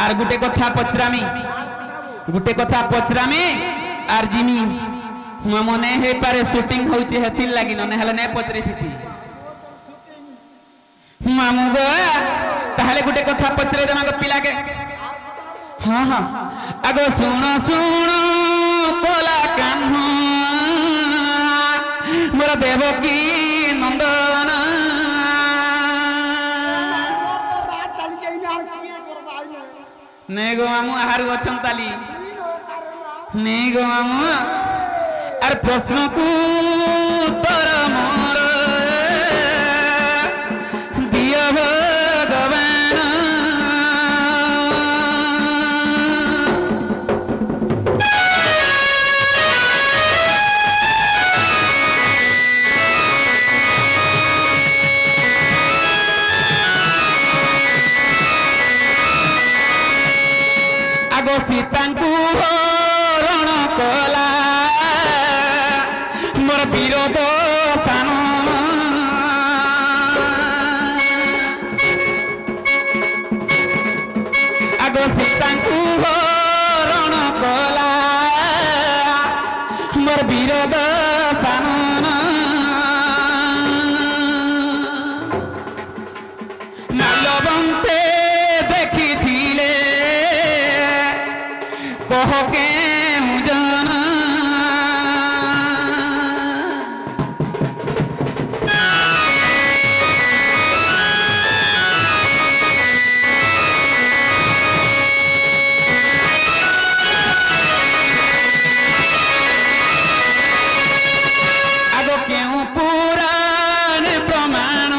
আর গুটে কথা পচরামি আর জিমি মনে হে পারে শুটিং হউছে হেতির লাগি ননে হলে নে পচরে থিতি মামু গো তাহলে গুটে কথা পচরে দেমা গো পিলাকে হ্যাঁ হ্যাঁ আগো শুনো শুনো কোলা কাহ্ন মোর দেবকী নন্দন नहीं गो मामू आहार गछन ताली नहीं गो मामू अरे प्रश्न को उत्तर मोर दिया भगवान सीतांकु हरण कला मोर विरोध सान आगो सीतांकु हरण कला मोर विरोध सान नालबंते देखी कह के जाना आगो क्यों पुराण प्रमाण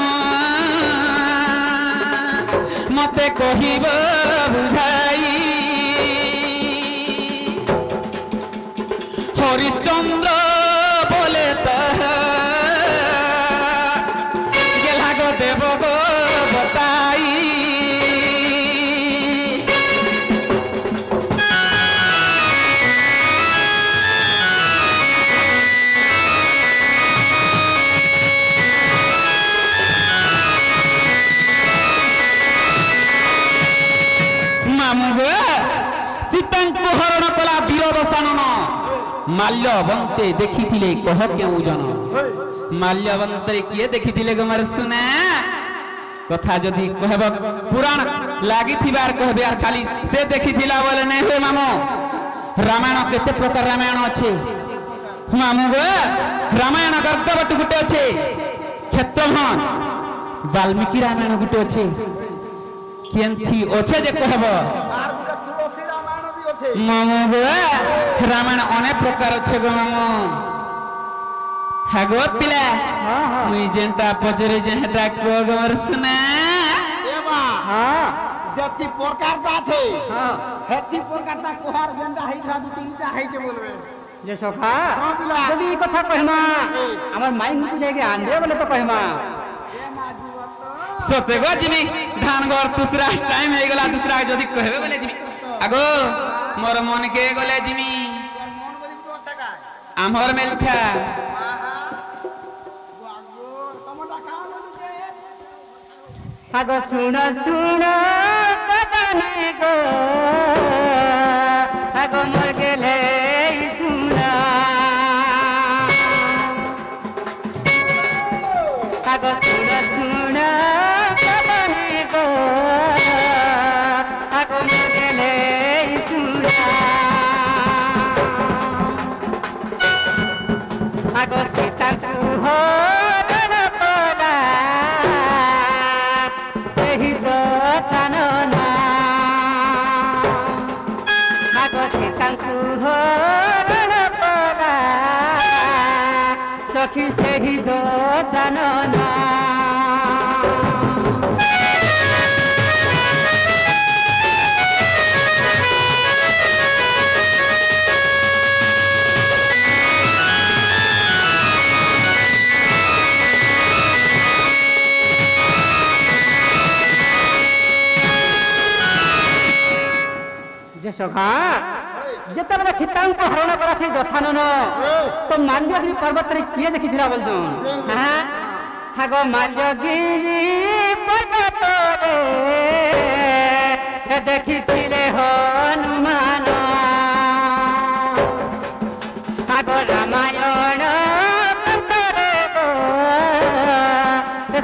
मते कहिब बुझाई हरिश्चंद्र बोले गेला गो देव गो बताई मामू गो सीतांकु हरण कला विरोध सानन माल्यवंते देखी कह क्यों जन माल्यवंते किए देखी गमर सुना कथा जदि कहब पुराण लगी कहबे यार खाली से देखी बोले नहीं हुए मामू रामायण केते प्रकार रामायण अच्छे मामू गो रामायण गर्दवट गुटे अच्छे क्षेत्रभन वाल्मीकि रामायण गुटे अच्छे केंथी अच्छे जे कहब मामू गो रामायण अनेक प्रकार अच्छे गो मामू हागो पिला मुई जेंटा पचरे जेंटा को गमर सुना एबा हां जतकी प्रकार का छे हां हेती प्रकार ता कोहार जेंटा हई था दु तीनटा हई के बोलबे जे सोफा हां पिला जदी कथा कहमा हमर माइंड को लेके आंदे बोले तो कहमा सोते गो जिमी धान घर दूसरा टाइम हे गला दूसरा जदी कहबे बोले जिमी आगो मोर मन के गले जिमी मन बली तो सका आमर मेलठा आगो सुन सुन कदने गो आगो मोर गेले सुना आगो सुन सुन कदने गो आगो मोर गेले सुना आगो सीतांकु हरण कला सखी से ही दो जानना जे सखा जते बड़ा सीतांकु हरण करा छै दशानन तो माल्यगिरी पर्वत रे किए देखि दिरा बोल दो हां हागो माल्यगिरी पर्वत रे ଦେଖିଥିଲେ ହନୁମାନ ଆଗ ରାମାୟଣ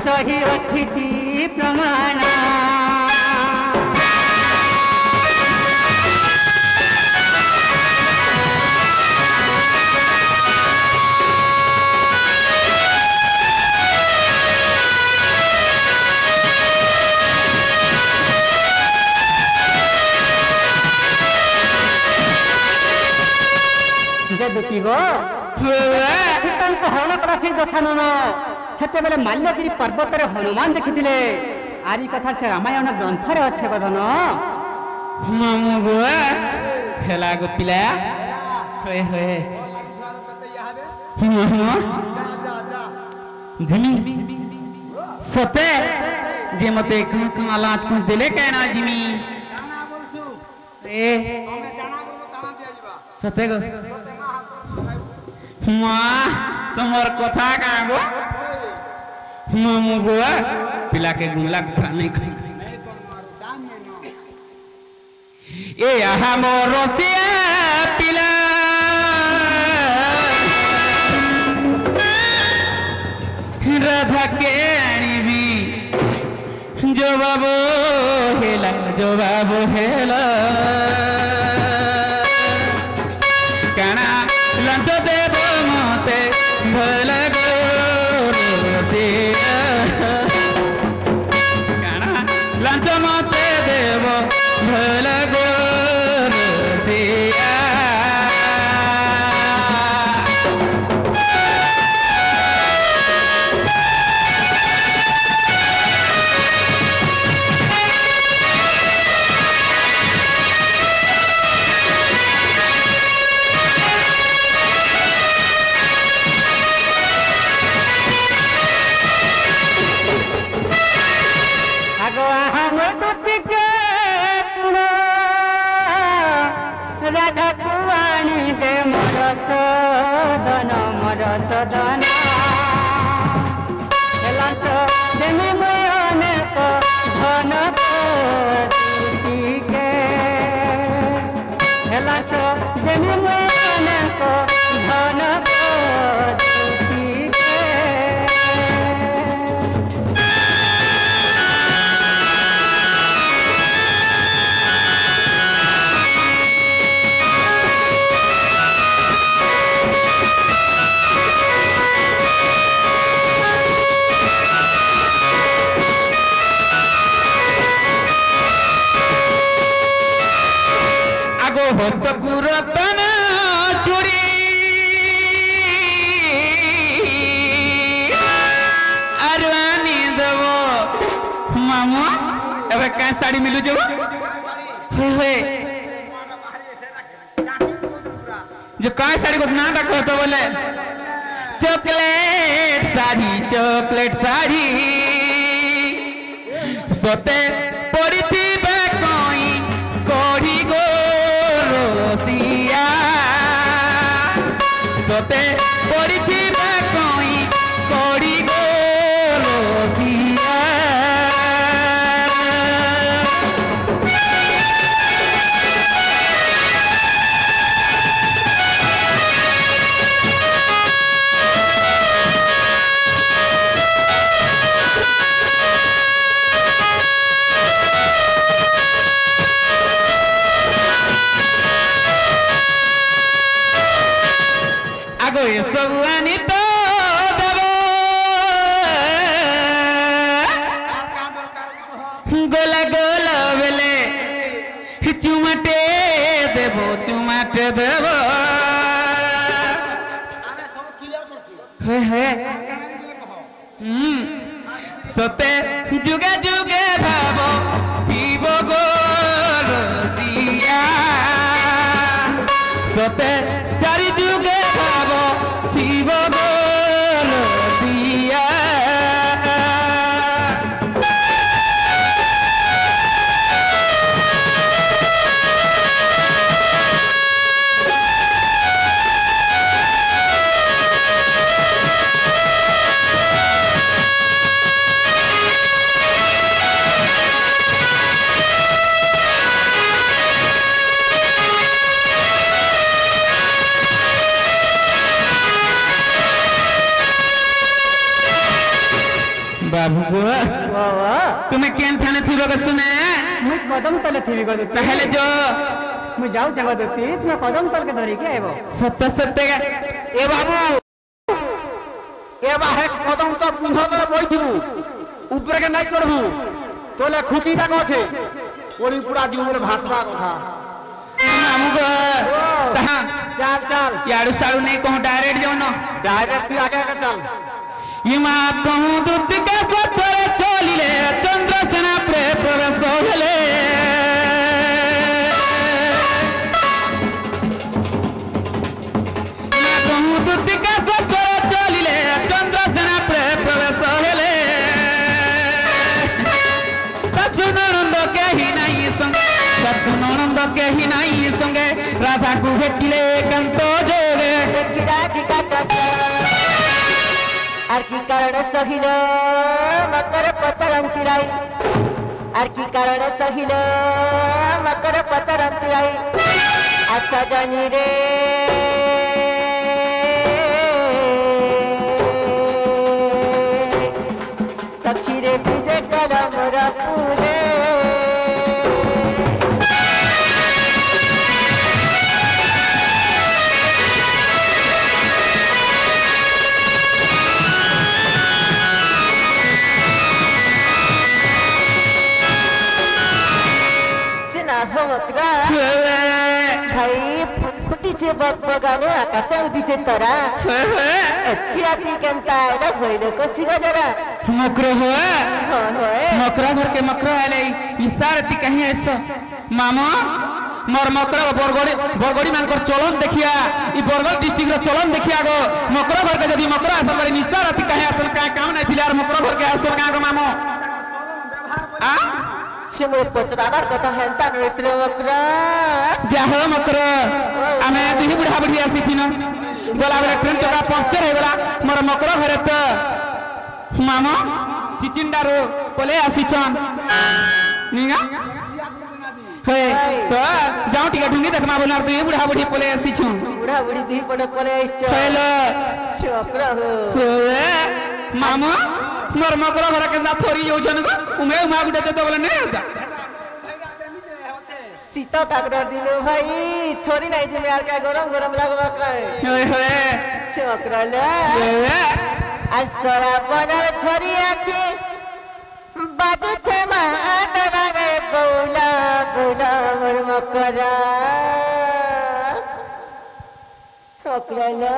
ସହି ଅଛି ପ୍ରମାଣ ଦୁତି ଗो ସୀତାଙ୍କୁ ହରଣ କଲା ସେଇ ଦଶାନନ ସେତେବେଳେ ମାଲ୍ୟଗିରି ପର୍ବତରେ ହନୁମାନ ଦେଖିଥିଲେ ଆରି କଥା ସେ ରାମାୟଣ ଗ୍ରନ୍ଥରେ ଅଛି ବଦନ ମାମୁ ଗୋ ହେଲା ଗୋ ପିଲା ହଏ ହଏ ଜିମି ସତେ ଯେ ମତେ କଣ କଣ ଲାଞ୍ଚ କୁछ ଦେଲେ କାଣା ଜିମି ଏ ସତେ ଗো মা তোমার কথা কাঁ গো মামু গো পিলাকে গুলা কথা নাই এ আহা মোর সিয়া পিলা রাধাকে আনিবি জবাব হেলা কানা লঞ্চ দেব মতে ভল গোরসিয়া কানা লঞ্চ মতে দেব ভল গোরসিয়া রাধা কুয়াণী দে মর সদন হেলাঞ্চ দেমি অনেক ধন পতিকে হেলাঞ্চ দেমি অনেক ধন পতিকে হস্তকু রতন চুরি আর আনি দেব মামু এবার কাঁ শাড়ি মিলু যাব হয়ে যে কাঁ শাড়ি কো না ডাকো তো বলে চকলেট শাড়ি সতে পড়িথিবে কই কড়ি গো রসিয়া সতে পড়িথিবে কই কড়ি গো রসিয়া আগো এসব আনি তো দেব গোলা গোলা বেলে চুমাটে দেব সতে যুগে যুগে ভাব থিব গো রসিয়া সতে চারি যুগে ভাব থিব গো রসিয়া थिबो के सुने मुई कदम तले थीबी गदती पहले जो मुई जाऊ जगदती तुम कदम तल के धरी के आइबो सत्य सत्य ए बाबू ए बाहे कदम तो पुंझ तले बइथिबू ऊपर के नहीं चढ़बू तोले खुटी जाक আছে ओड़ी पूरा दिउरे भाषबा कथा मामू को तहा चल चल याडू साडू नहीं कहूं डायरेक्ट जाओ ना डायरेक्ट तू आगे आगे चल इमा कहूं दूत के सत्य चलिले चंद्रसेना प्रे प्रवेश होले इमा कहूं दूत के सत्य चलिले चंद्रसेना प्रे प्रवेश होले सत्सुनंद के ही नहीं संगे सत्सुनंद के ही नहीं संगे राधा को भेटिले कंतो जोगे আর কি কারণে সহিল মকর পচরম কিরাই আর কি কারণে সহিল মকর পচরম কিরাই আচ্ছা জানি রে সখী রে ভিজে কলম ফুলে ভাই ফুটিছে বকবগানে আকাশে উদিছে তারা কিরাতি কেনতা এটা হইল কসি গজরা मकरो हो হয় मकरा घर के मकरा आले इसारती कहीं ऐसा मामा मोर मकरा बरगड़ी मान कर चलन देखिया ई बरगड़ डिस्ट्रिक्ट रो चलन देखिया गो मकरा घर के जदी मकरा असल बड़ी इसारती कहीं असल का काम नहीं थिला और मकरा घर के असल का गो मामो आ ছেলে পচরাবার কথা হেনতা নইছিল ওকরা जाहो मकरा आमे दिही बुढ़ा बुढ़ी आसी थी न बोला बोला ट्रेन चका पंक्चर हो गला मोर मकरा घर तो मामा चिचिंडारो बोले आसी छन निगा हे तो जाओ टिका ढुंगी देखमा बोलर तो बुढ़ा बुढ़ी बोले आसी छन বুড়া বুড়ি দুই পড়ে পড়ে আইছ हेलो ছোকরা হো ओए मामा मोर मकरा घर के ना थोरी जो जन को उमे उमा गुडे तो बोले नहीं होता শীত কাকড় দিল ভাই থরি নাই যে মেয়ার কা গরম গরম লাগবা কাই ओए होए ছোকরা লে ओए আর সরা বনার ছড়ি আঁকি বাজুছে মা আদরে বৌলা বৌলা মোর মকরা ছোকরা লে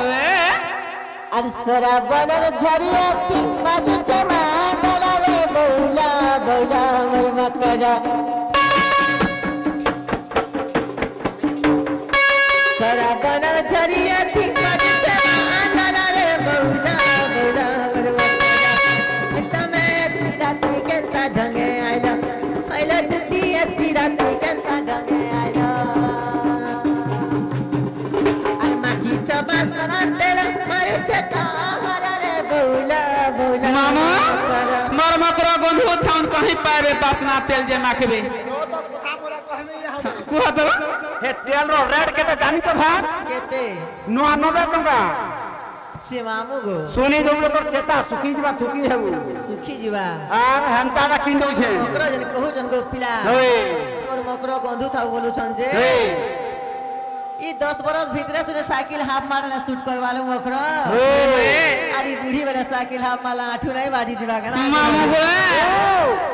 ओए আর সরা বনার ঝড়ি আঁকি বাজুছে মা আদরে বৌলা বৌলা মোর মকরা সরা বনার ঝড়ি আঁকি বাজুছে মা আদরে বৌলা বৌলা মোর মকরা তুমি রাতি কেনতা ঢঙ্গে আইলা আইলা দুতি রাতি কেনতা ঢঙ্গে আইলা আর মাখি চবাস তেল মারছে কাহারে বৌলা বৌলা मामा मोर मकरा गंधु थाउन कहीं पावे बासना तेल जे माखबे कुहा तो हे तेल रो रेड के तो जानी तो भाग কেতে 99 टका সে মামু গো सोनी जोलो पर चेता सुखी जीवा थुकी हेबू সুখী ଯିବା আর হন্তা কা কিন দउ छे মকর যেন কহু জন গো পিলা हे মোর মকর গন্ধু থাও বলু ছন যে हे ई 10 बरस भीतर से साइकिल हाफ मारला शूट करवा लो मकरो अरे बूढ़ी वाला साइकिल हाफ मारला आठू नहीं बाजी जीवा करा मामू हुए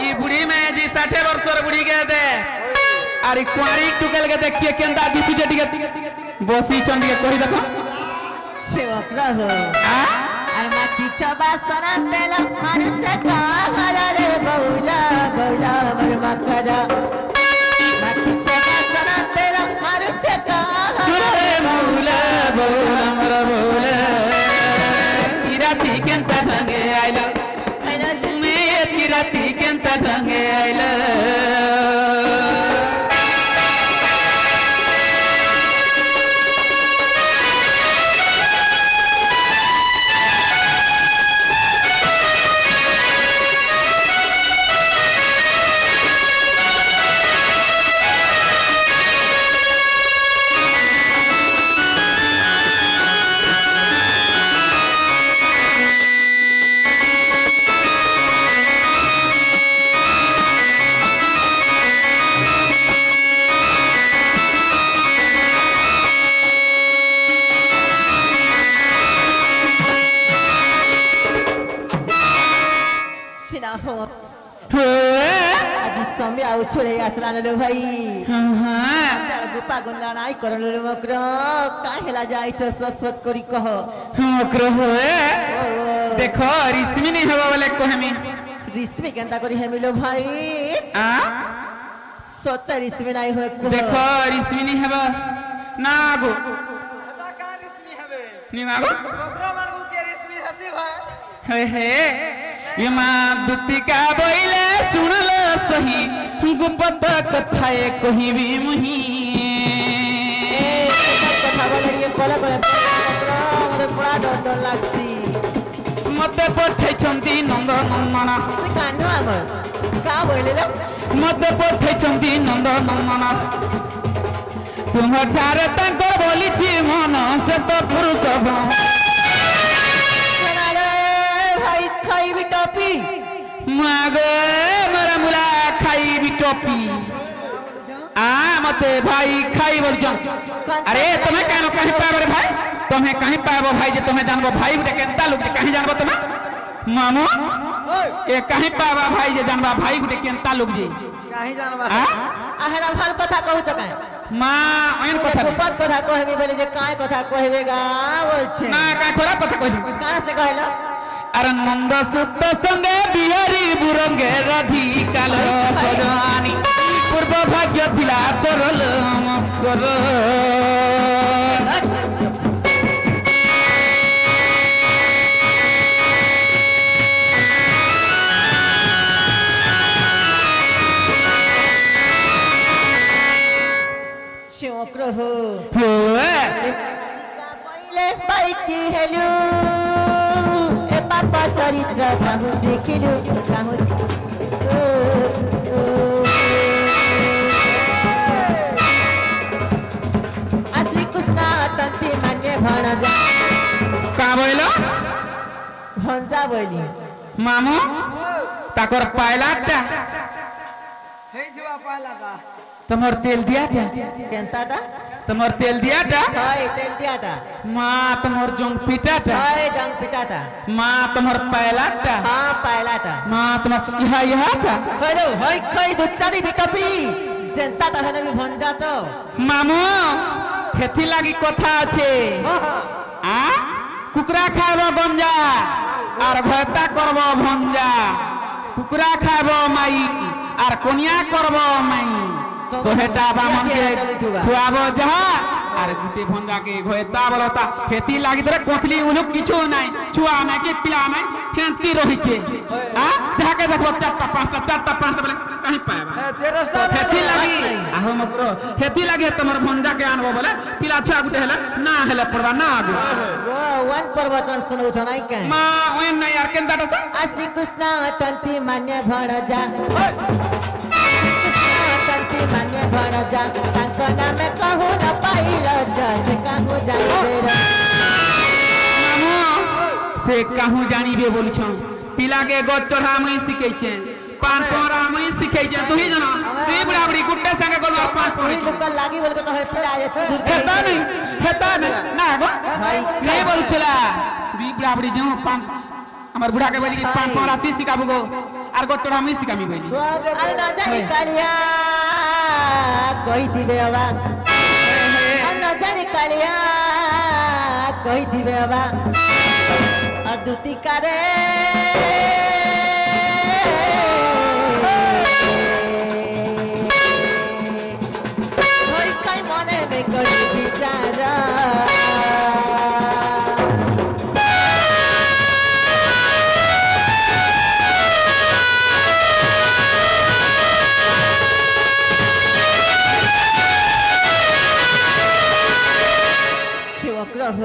ई बुढ़ी में जी 60 वर्ष और बुढ़ी गए थे अरे कुआरी टुकल के देखिए केंदा दिसी जेटी के बसी चंडी के कोई देखो से मकरो हो आ अरे मा खींचा बासना तेल मारू चका हरा रे बौला बौला मर मकरा मा खींचा बासना तेल मारू चका रे मौला बोला मर बोला इराती केंता ढंगे आइला मैं इराती केंता ढंगे आइला उछुड़े आसलान लो भाई हाँ हाँ चार गुपा गुंडा नाई करलो रे मकरो काहेला जाइछ ससत करी कह मकरो होए देखो रिश्मी नहीं हवा वाले कहमी रिश्मी केनता करी हेमिलो भाई आ सत रिश्मी नाई होए कह देखो रिश्मी नहीं हवा ना आगो नहीं आगो हे ये माँ दुतिका बोले सुन लो सही गुप्त कथाए कहीं भी मुही कथा बोले ये कोला कोला मते बड़ा डर लागसी मते पठे छंती नंद नंदना से कान्हो हमर का बोले लो मते पठे छंती नंद नंदना तुम ठारे तक बोली छी मन से तो पुरुष भाई खाई भी टॉपी मागे मेरा मुला खाई भी टोपी आ मते भाई खाई बोल जान अरे तुम्हें कहनो कहीं पाए रे भाई तुम्हें कहीं पाएबो भाई जे तुम्हें जानबो भाई उठे केनता लोग कहीं जानबो तुम्हें मामो ए कहीं पाएबा भाई जे जानबा भाई उठे केनता लोग जी कहीं जानबा आ आहरा भाल कथा कहू चकाय मां ओन कथा गोपात कथा कहबी बोले जे काय कथा कहबेगा बोल छे ना का खोरा कथा कहि कहां से कहलो अरे नंद सुत संगे बिहारी बुरंगे राधिकाल सजवानी पूर्व भाग्य थिला करल मकर चोकरो हो होए पहिले बाइकी हेलु ए पापा चरित्र काहु सिखिलु काहु श्री कृष्ण तंती मान्य भणजा का बोलो भंजा बोली मामू ताकर पायलाटा हेइथवा पाला का तमर तेल दिया क्या केनताटा तमर तेल दिया टा हाय तेल दियाटा मां तमर जोंग पिटाटा हाय जंग पिटाटा मां तमर पायलाटा हां पायलाटा मां तमर यहा टा हेलो हाय खई दुचारी बिकपी जनताटा हेले भी भंजा तो मामू खेती लागी कथा আছে आ कुकरा खाइबो गंजा আর ঘরতা করব ভঞ্জা কুকুরা খাইব মাই আর কোনিয়া করব মাই सोहेटा बामन के खुआबो जहा अरे गुटे भंजा के घोयता बलता खेती लागी तरे कोथली उलुक किछु नाही छुआ नाही के पिला नाही खेती रही छे आ जहा के देखबो चारटा पांचटा बोले कहीं पाएबा तो खेती लागी आहो मकरो खेती लागी तमर भंजा के आनबो बोले पिला छुआ गुटे हेला ना हेला पड़बा ना आगो वो वन प्रवचन सुनौ छ नाइ के मा ओन नाही यार केनटा सा श्री कृष्ण तंती मान्य भणजा मान्य भणजा तांक नाम कहू न पाइल जस कहू जाइबे मामू से कहू जानिबे बोल छ पिला के गो चढ़ा मई सिखै छे पान पोरा मई सिखै छे तू ही जाना तू बराबरी गुड्डे संगे गोल पान कोई लुक लागी बोल के तो है पिला जे दूर हेता नहीं ना गो नहीं बोल चला दी बराबरी जो पान हमर बुढ़ा के बोली पान पोरा ती सिखाबो गो आर गो चढ़ा मई सिखामी बोली अरे ना जानी कालिया कोई दिबे बाबा न जानी कालिया कोई दिबे बाबा और दूती करे कोई कई मने में कोई विचारा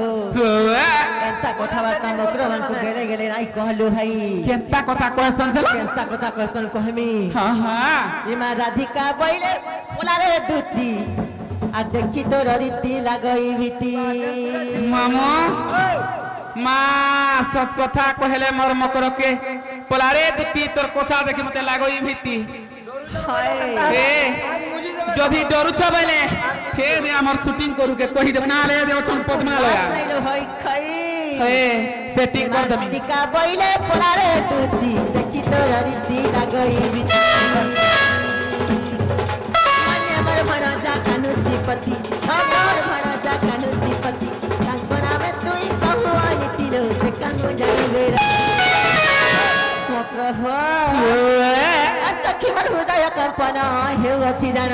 केनता कथाबार्ता मकरवन को गेले गेले नाइ कहलु भाई केनता कथा कहसन चला केनता कथा कहसन कहमी हां हां इमा राधिका बइले बोला रे दूती आ देखि तो रीति लागई भीति मामो मां सत कथा कहले मोर मकर के बोला रे दूती तोर कथा देखि मते लागई भीति हाय ए जदी डरू छ बले हे दे हमर शूटिंग करू के कहि दे ना ले देव छन पद्मा लगा सैलो होई खई ए सेटिंग कर दमी राधिका बइले बोला रे दूती देखि तो रीति लागई भीति सखी मोर हृदय कंपन हेउछि जान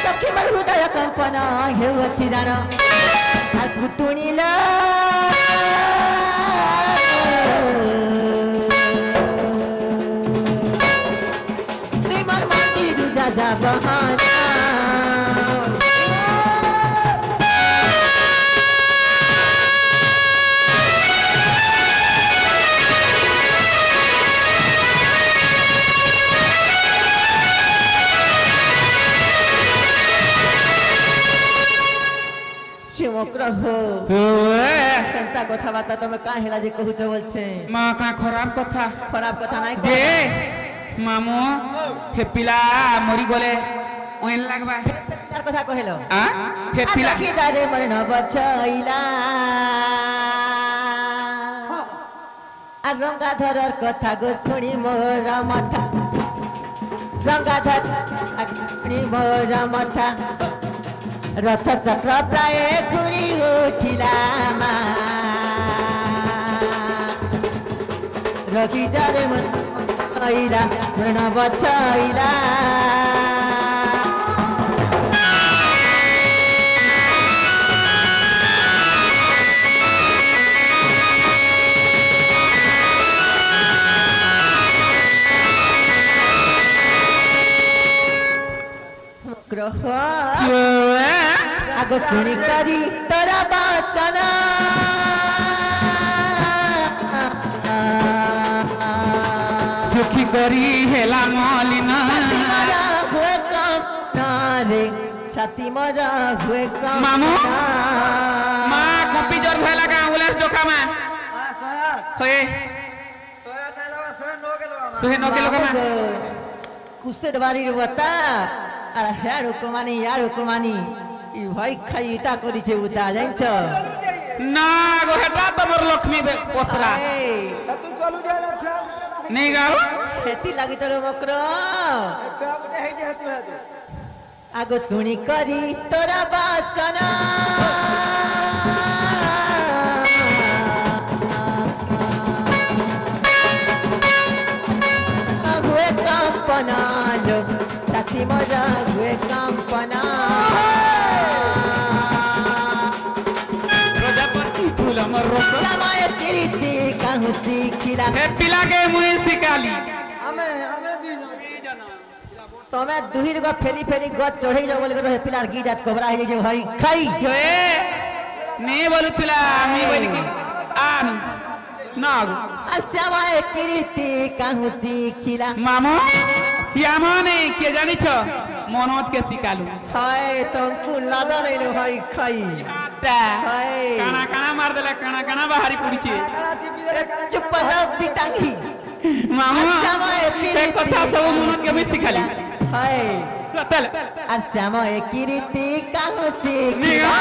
सखी मोर हृदय कंपन हेउछि जान आ कुटुणीला तुई मोर माटी रुजा जा बहाना केनता कथाबार्ता तुम का हेला जे कहू बोलछे माँ का खराब कथा नहीं जे मामू हे पिला मरी गले ओइन लागबा यार कथा कहलो आ हे पिला की जा रे मर न बचैला आ रंगाधरर कथा गो सुनी मोर माथा रंगाधर सुनी मोर माथा रथ चक्र प्राय घुरी उठिला रखी जारे मन आइला मरण बचाइला आगो सुनी करी तोरा बचना सुखी करी हेला मलिना हुए काम रे छाती मजा हुए काम मामू माँ कॉपी जोर भला का उलास डोका में होए सोहे नो के लोगा में कुस्ते दबारी रे बता अरे हेर हुकुमानी यार हुकुमानी ई भाई खाइटा करी छे उता जाइछ ना गो हेटा तमर लक्ष्मी पोसरा तू चलू जाले नहीं गाओ खेती लागी तोर मकर अच्छा बटे हे जे हेतु हेतु आगो सुनी करी तोरा बचना हुए कंपना लो छाती मजा हुए कंपना प्रजापति फूल अमर रोक समय प्रीति कहूँ सीखिला हे पिला के मुहे सिकाली हमें भी तमे दुहिर गो फेली फेली गो चढ़ई जाओ बोल के पिलार गी जाच कोबरा हे जे भाई खाई हे नहीं बोलू तुला नहीं बोल की आ नाग समय प्रीति कहूँ सीखिला मामू श्यामा नहीं के जानी छो मनोज के सिकालू हाय तुमको लाजा नहीं लो भाई खाई हाय काना काना मार देला काना काना बाहरी पुड़ी छे चुप रह पिटांगी मामू समय एक कथा सब मनोज के भी सिखाली हाय चल और समय प्रीति कहूँ सीखिला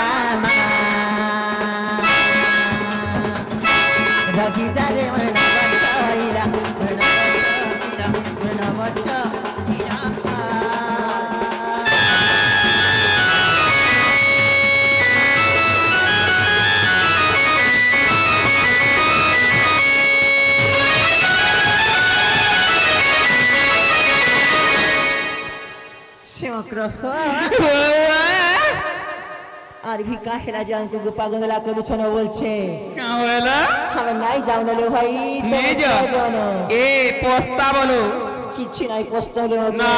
रगी जा रे मरना बचाइला मरना बचाइला আর ভি কাহেলা জানকু গোপা গন্দলা কবি ছন বলছে क्या बोला আমি নাই যাও না লে ভাই नहीं जो ए पोस्ता बोलो কিছু নাই পোস্তালে ना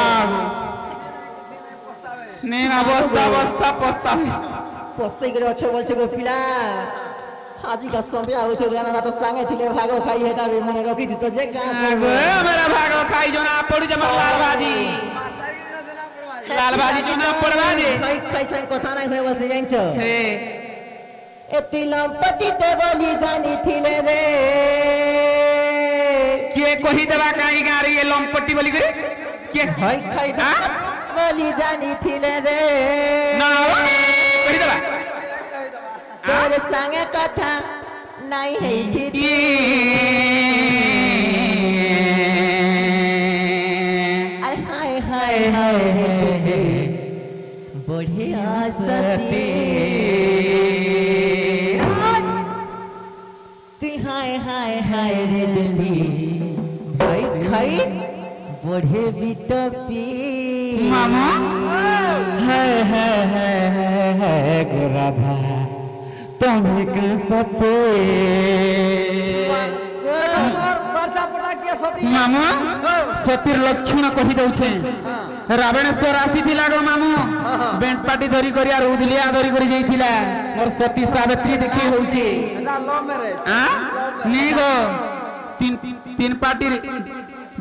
नहीं ना पोस्ता पोस्ता पोस्ता পোস্তাই করে অছ বলছে গো পিলা আজি का संपे आवछ रेना तो सांगे थिले भागो खाई हेटा बे मने रखी दितो जे का गो मेरा भागो खाई जो ना पड़ी जमर लाल भाजी जो ना पड़वा दे भाई कैसे कथा नहीं होय बसे जाइन छ हे एति लंपति ते बोली जानी थिले रे के कही देबा काई गारी ये लंपट्टी बोली करे के भाई खाई हां बोली जानी थिले रे ना कही देबा तोर संगे कथा नहीं है थी अरे हाय हाय हाय बढ़िया सती तू हाय हाय हाय रे दिल्ली भाई खाई बढ़े बिटपी मामा है गोराधा तुम्हें का सते मामू सतीर लक्षण कही दउछे रावणेश्वर आसीथिला गो मामू बेंट पार्टी धरी करिया रुदलिया धरी करी जाइथिला मोर सती सावित्री देखि होउची नी गो तीन पार्टी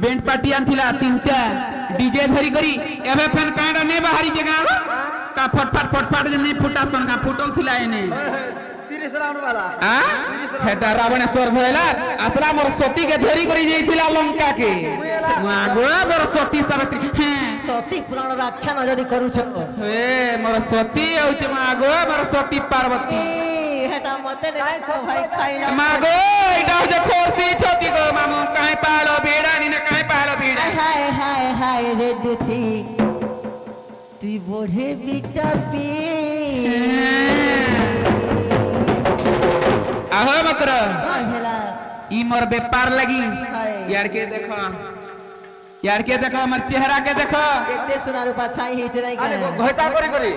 बेंट पार्टी आनथिला तीनटा डीजे धरी करी एबे फेन कांडा ने बाहरी जगह का फटफट ने फुटा सन का फुटल थिला एने 30 राउंड वाला हेटा रावणेश्वर भइला आसरा मोर सती के धरी करी जाइथिला लंका के मागो मोर सती सावित्री सती पुराण राख्यान जदी करू छ ए मोर सती होउछ मागो मोर सती पार्वती हेटा मते नै भाई खाइला मागो एटा जे खोरसी छती गो मामू काहे पालो बेडानी ने काहे पालो बेडा हाय रे दुती ती बढ़े बिटपी आहो मकर ई मोर व्यापार लगी यार के देखो हमर चेहरा के देखो एते सुना रूपा छाई हिच नहीं के घटा करी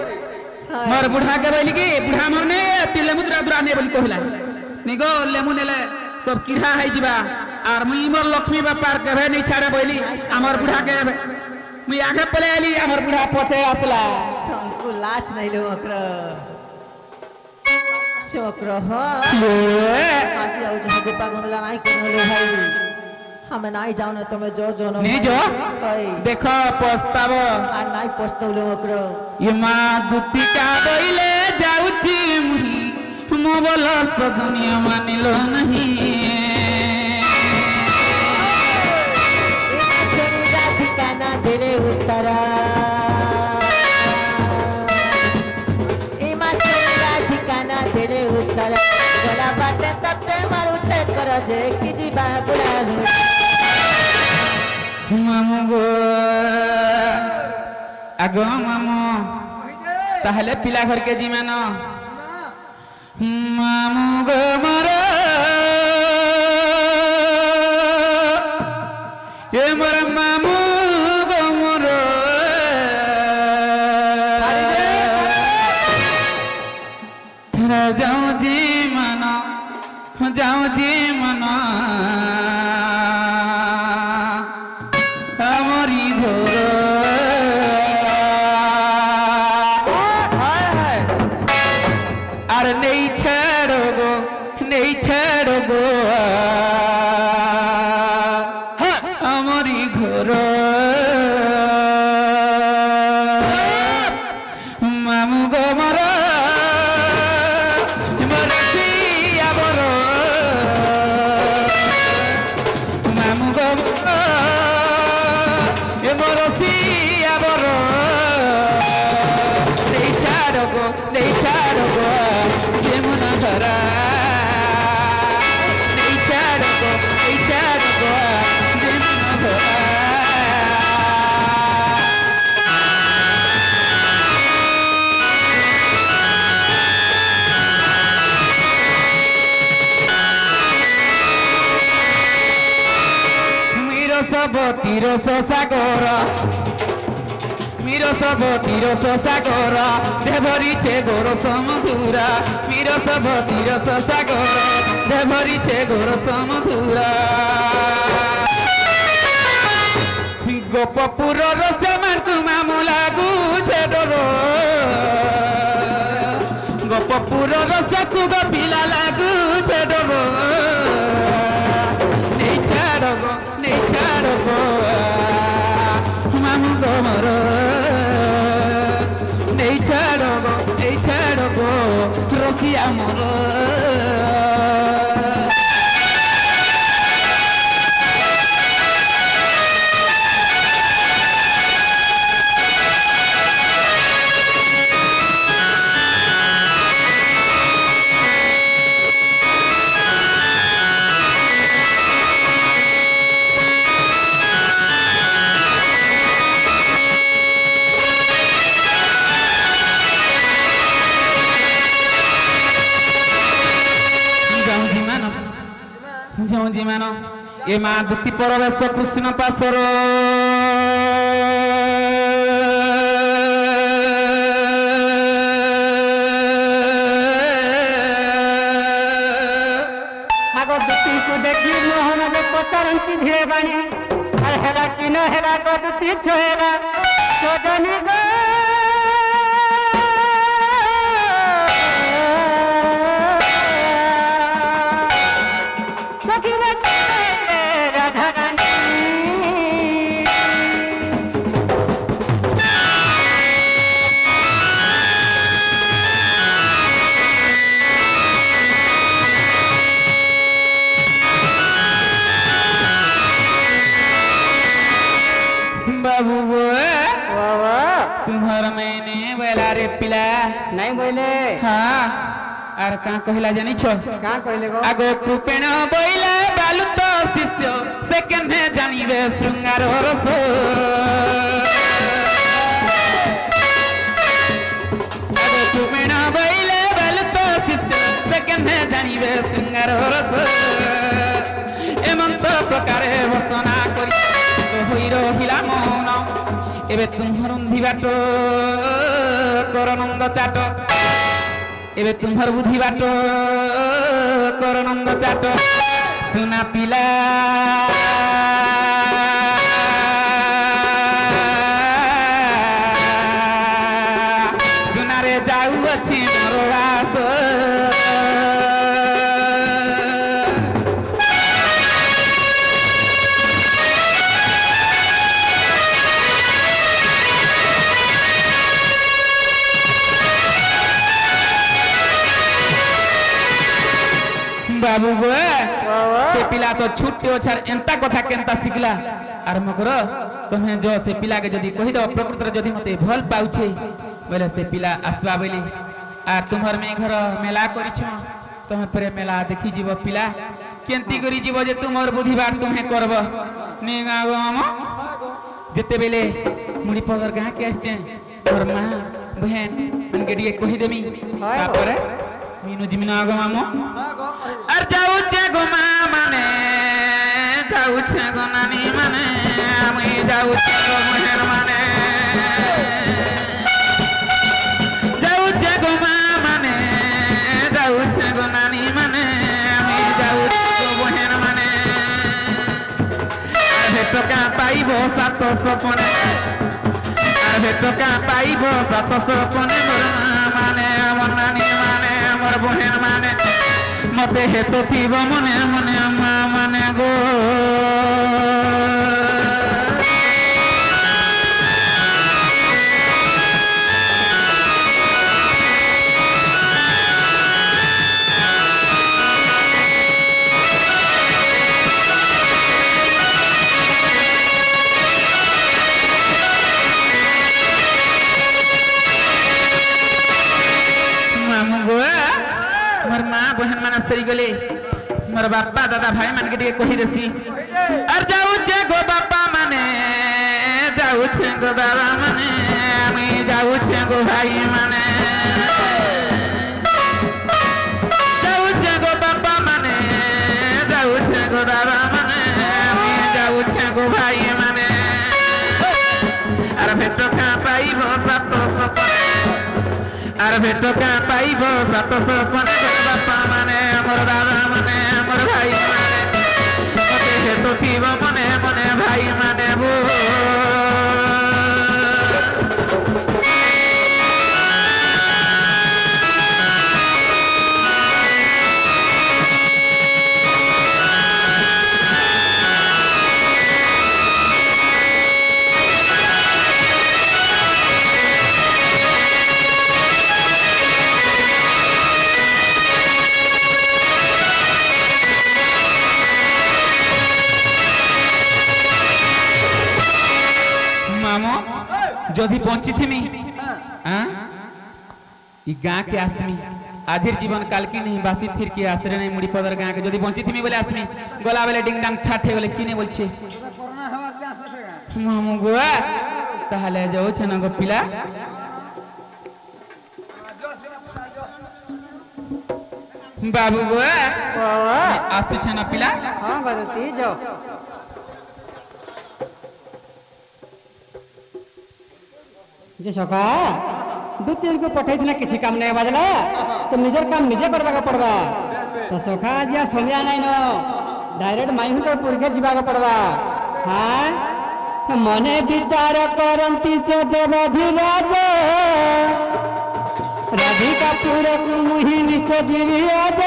मोर बुढ़ा के बोली की बुढ़ा मोर ने तिले मुद्रा दुरा ने बोली कहला निगो लेमु नेले सब किरा है जिबा और मुई मोर लक्ष्मी व्यापार के नहीं छाड़े बोली हमर बुढ़ा के मुई आगे पले आली हमर बुढ़ा पछे आसला हमको लाज नहीं लो मकर चक्र हो आज आओ जहां गोपा गंगला नहीं करले भाई हम नहीं जाओ ना तुम्हें जो नहीं जो देखो पछताव आ नहीं पछतौले मकर ये मां दुती का बोइले जाउची मुही मो बोलो सजनिया मानिलो नहीं तेरी राधिका ना दिले उत्तरा तेरे उत्तर गोला बाटे तते मारुते कर जे की जीवा बुलालू मामू गो आगो मामू ताहले पिला घर के जीमा न मामू गो मरो ये मोर मामू गो मरो जाऊं जी मना हमारी घोर अरे नहीं छेड़ोगो हमारी घोर मामू गो मरा तीरस सागर मीरस तीरस सागर देवरी छे गोर समधुरा मीरस तीरस सागर देवरी छे गोर समधुरा गोपपुर रस मारतु मामू लागू छे डर गोपपुर रस को पिला लागू छे डर मामू गो मरो नहीं छाड़ो रसिया मोर जी मान ए माँ दुति परवेश कृष्ण पासर छाती छोएगा सजनी गो राधा रानी बाबू तुम्हारा मैंने बोला रे पिला नहीं बोले हाँ आर का कहला जानी छो का कहले गो आगो कृपेण बोइला बालु तो शिष्य से केने जानिबे शृंगार रस आगो कृपेण बोइला बालु तो शिष्य से केने जानिबे शृंगार रस एमंत प्रकारे वचना करी तो होई रहिला मौन एबे तुम्हर उंधिबाट करनंद चाट एबे तुम्हर बुद्धि बाट करनंद चाट सुना पिला सुना रे जाऊ अछि मोर आस बाबू गो से पिला तो छुट्टी ओछार एंता कथा केंता सिखला आर मकर तुम्हें जो से पिला के जदी कहि दो प्रकृति जदी मते भल पाउछे बोले से पिला आसबा बोली आ तुम्हर में घर मेला करिछ तुम्हें परे मेला देखि जीव पिला केंती करी जीव जे तुमर बुद्धि बात तुम्हें करब नी गागो मामा जते बेले मुड़ी पगर गां के आस्ते और मां बहन उनके लिए कहि देमी तापर मीनू जिमिना आगो मामो अर जाऊ छे गो माने जाऊ छे गो नानी माने আমি जाऊ छे गो मोहर माने जाऊ छे गो माने जाऊ छे गो नानी माने আমি जाऊ छे गो मोहर माने আরে টকা পাইব সাত সপনে আরে টকা পাইব সাত সপনে মোর মানে আমার নানি মানে আমার বহেন মানে मते हेतु थीब मने मने अम्मा मने गो मामू गो मोर माँ बहन माना सरी गले मोर बापा दादा भाई मान के दिए कही देसी अर जाऊ जे गो बापा माने जाऊ छे गो दादा माने আমি जाऊ छे गो भाई माने जाऊ छे गो बापा माने जाऊ छे गो दादा माने আমি जाऊ छे गो भाई माने अर भेट का पाइबो सात सपने अर भेट का पाइबो सात सपने बापा माने हमर दादा माने हमर भाई माने मते हेतु थीब मने मने भाई माने बो मामो जदि बंची थी ई गाँ के आसमी आजिर जीवन काल की नहीं बासी थिर के आश्रय नहीं मुड़ी पदर गाँ के जदि बंची थी बोले आसमी गला बेले डिंग डांग छाटे बोले किने बोलछे मामू गोआ ताहले जाओ छना गो पिला बाबू गोआ आसु छना पिला हां गदती जाओ जे सका दो तीन को पठाई दिना किसी काम नहीं बाजला तो निजर काम निजे करबा का पड़बा तो सखा आज या समय नहीं न डायरेक्ट माई हुकर पुरखे जीवा का पड़बा हां मने विचार करती से देवधिराज राधिकापुर मुहि निच गिरिराज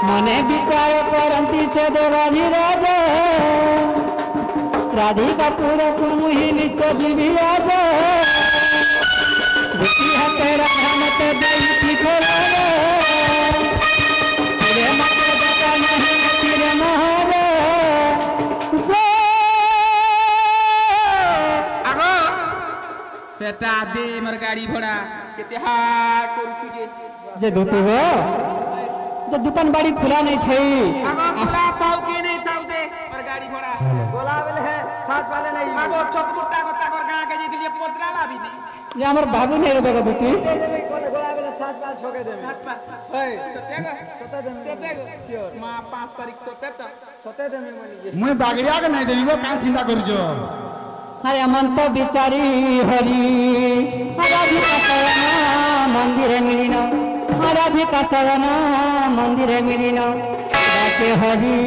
मने विचार करती से देवधिराज राधिकापुर मुहि निच गिरिराज दुखी हाथे राधा मत देई खोला रे मत दका नहीं तेरे मोहरे আগো সেটা দে মোর গাড়ি ভড়া কেতে হা করছু जे धोती हो जो दुकान बाड़ी खुला नहीं थी আগো খোলা তাও কে নেই তাও দে মোর গাড়ি ভড়া बोलावेल है साथ वाले नहीं আগো চকপুরটা কথা কর গাঁ কে যেতে পচরা লাভি নেই ये हमारे बाबू नहीं रुपएगा धोती बोलावेल साथ वाले छोके दे ओए সতেগো सोते दे সতেগো মা 5 তারিখ সতে তো सोते दे मैं बोली मुई बागड़िया के नहीं देबो का चिंता करूछ अरे अमंत बिचारी हरि राधिका शरण मंदिर मिलिन राधिका शरण मंदिर मिलिन राके हरि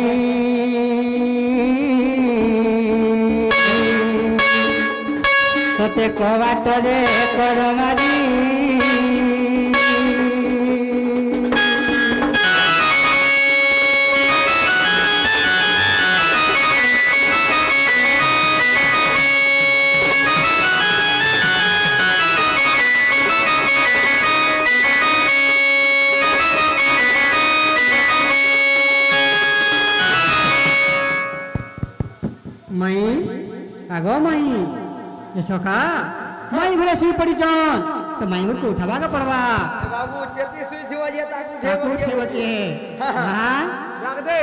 सते कवाटरे कर मारी माई आगो माई ये सखा माई घरे सुई पड़ी चन तो माई को उठावा का पड़वा बाबू चेती सुई थी वजे ताकू ठाकुर ठेवती है हां रख दे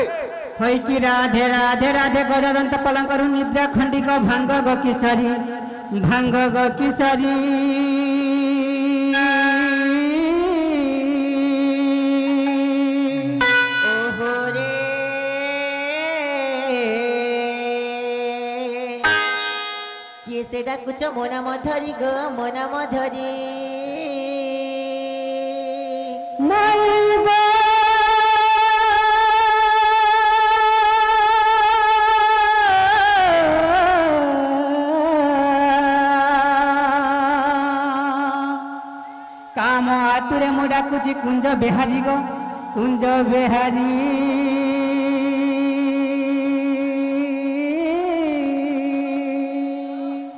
होई कि राधे राधे राधे गजदंत पलंकरु निद्रा खंडिक भांग ग किशोरी भांग ग किशोरी ओहो रे किए से डाकुच मोना मधरी ग मोना मधरी माई गो काम आतुरे मुडा कुछ कुंज बिहारी गो कुंज बिहारी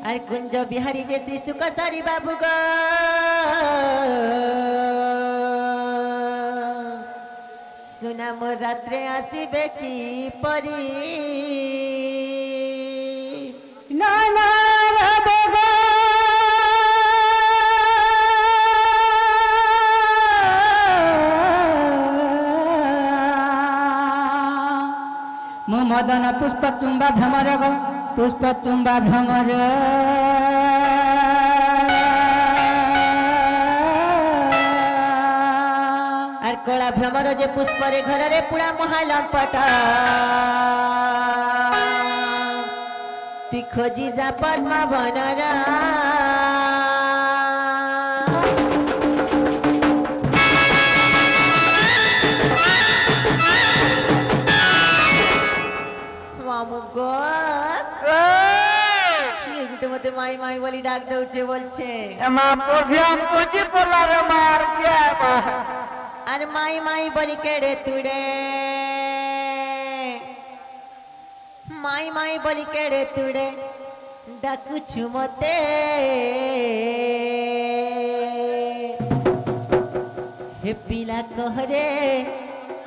अरे कुंज बिहारी जे श्री सुख सारी बाबू ग सुना मोर रात्रे आसीबे की परी नाना राधे गो मो मदन पुष्प चुंबा भ्रमर गो पुष्प चुंबा भ्रमर আর কলা ভ্রমর যে পুষ্পরে ঘরে পুরা মহালম্পট তুই খোঁজি যা পদ্মা বনরা মামু গো কি মতে মাই মাই বলি ডাক দউছে বলছে एमा पोधियाम कोची पोला रे मार के अरे माई माई बोली केड़े तुड़े माई माई बोली केड़े तुड़े डाकू छुमते हे पीला कहरे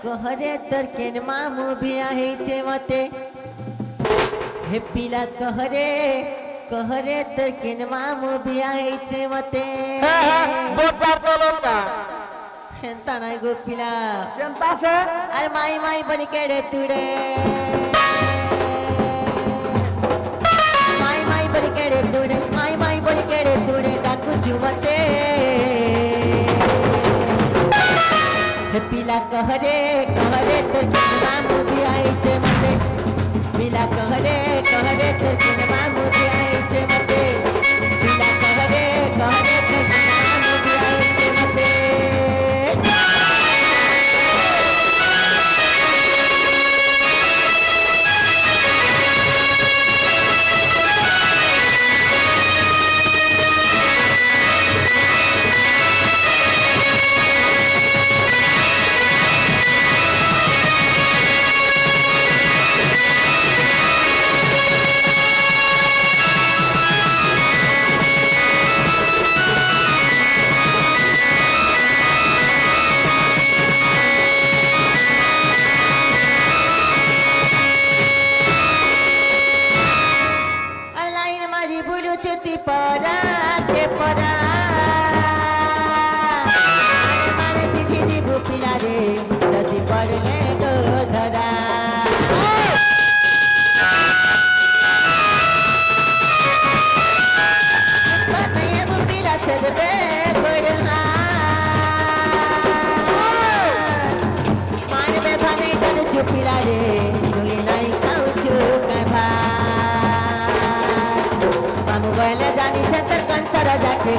कहरे तोर केन मामू भी आहे छे मते हे पीला कहरे कहरे तोर केन मामू भी आहे छे मते बोता तोलोका ಎಂತ ನಾಯಿ ಗೊತ್ತಿಲ್ಲ ಎಂತ ಸೆ ಅರೆ ಮಾಯಿ ಮಾಯಿ ಬಲಿ ಕೆಡೆ ತುಡೆ ಮಾಯಿ ಮಾಯಿ ಬಲಿ ಕೆಡೆ ತುಡೆ ಮಾಯಿ ಮಾಯಿ ಬಲಿ ಕೆಡೆ ತುಡೆ ಡಾಕು ಜುಮತೆ पिला कहरे कहरे तर किनमा मुदी आई छे मते पिला कहरे कहरे तर किनमा मुदी आई छे मते पिला कहरे कहरे तर किनमा मुदी आई छे मते चुती परा के परा मारे जी जी बुपिला रे जदी पड़ले गो धरा पतये बुपिला चलबे गोड़हा मानबे भने चल चुपिला रे तुई नहीं खाऊ चुका मामू बैले जानी छतर कंसर जाके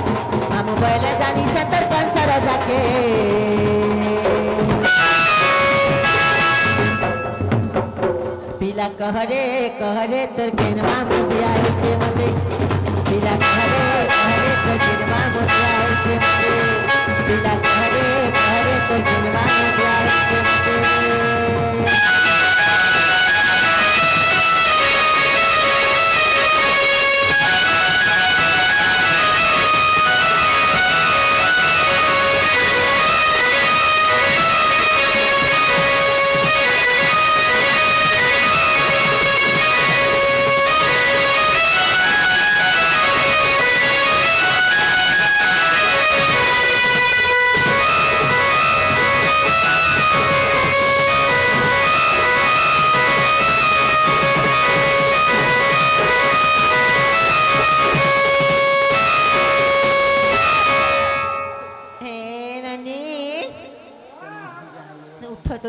मामू बैले जानी छतर कंसर जाके पीला कहरे कहरे तोर केन मामू दियाई छे मते पीला कहरे कहरे तोर केन मामू दियाई छे मते पीला कहरे कहरे तोर केन मामू दियाई छे मते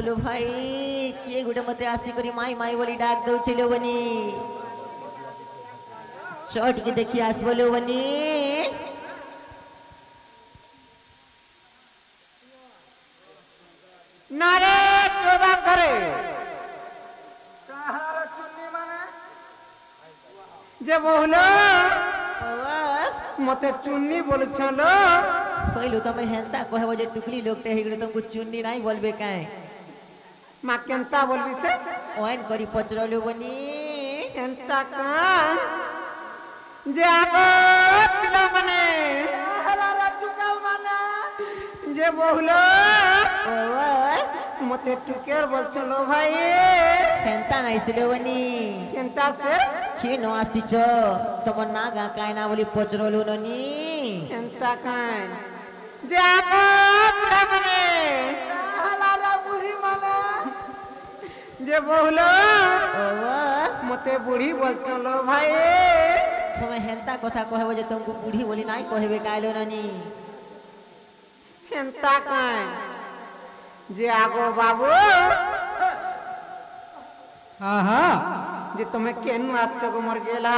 लो भाई किए गुटे मते आसी करी माई माई बोली डाक दउ छिलो बनी चोट के देखि आस बोलो बनी नारे तो बात करे कहार चुन्नी माने जे बोलो मते चुन्नी बोल छलो पहिलो तमे हेंता कहबो जे टुकली लोकटे हेगरे तुमको चुन्नी नहीं बोलबे काए मां केंता बोलबी से ओन करी पचरलो बनी केंता का जे आगो पिला माने हला रे टुकाल माने जे बोलो मते टुकेर बोल चलो भाई हेंता नहीं सिलो बनी केंता से के नो आस्ति छ तम नागा काय ना बोली पचरलो ननी केंता काय जे आगो पिला माने हला रे बुढ़ी माने जे बोलो मते बुढ़ी बोल चलो भाई तुम्हें हेंता कथा कहबो जे तुमको बुढ़ी बोली नहीं कहबे कायलो ननी हेंता काय जे आगो बाबू हाँ हाँ जे तुम्हें केनु आश्चर्य को मर गेला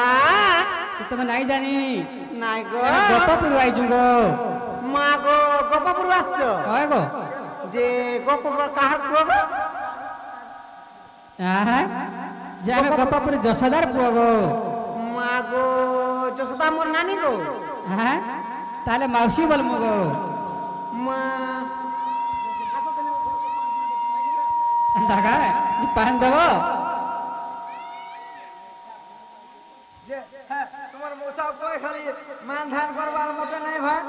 तुम्हें नहीं जानी नाय गो गोपापुर आई जुंगो माँ गो गोपापुर आश्चर्य হয় গো जे गोपापुर काहर पुआ गो হ্যাঁ যে আমি গোপাপুর যশোদার পুয়া গো माँ गो जसोदा मोर नानी गो হ্যাঁ তাহলে মাউসি বলমু গো माँ দেখা পান দেব তোমার মোসা কই খালি মান ধান করবার মতে নাই ভাই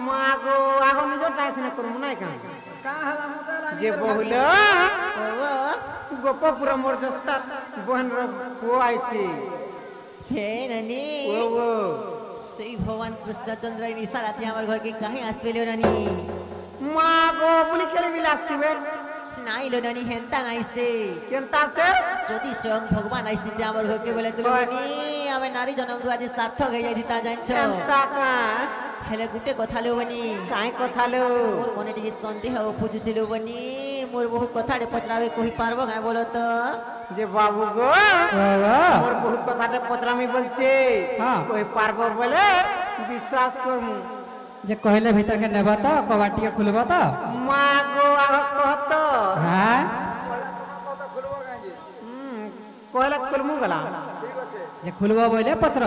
माँ गो आगो निजो टाइस न करमु নাই का का हला मते ला जे बहुलो गोपापुर मोर जसता बहन रो पुआ आइची छे ननी ओ सही भगवान कृष्णचंद्र निशा राती हमार घर के काहे आसपेलो ननी माँ गो बुली खेली बिलास्ती बे नाई लो ननी हेंता नाइस्ते केंता से যদি স্বয়ং ভগবান আইসতে আমার ঘরকে বলে তুলো বনি আমি নারী জনম রু আজ সার্থক হয়ে যাই তা জানছ केंता का হেলে গুটে কথা লো বনি काई কথা लो মোর মনে টিকে সন্দেহ উপজুছিল বনি মোর বহু কথাটে পচরাবে কহি পারবো গায় বলো তো जे बाबू गो বাবা मोर बहुत কথাটে পচরামি বলছে हाँ। কই পারবো বলে বিশ্বাস করমু যে কহিলে ভিতর কে নেবা তো কবাটিকে খুলবা তো माँ गो आग कहत হ্যাঁ कहला खुलमु गला যে খুলবা বলে পত্র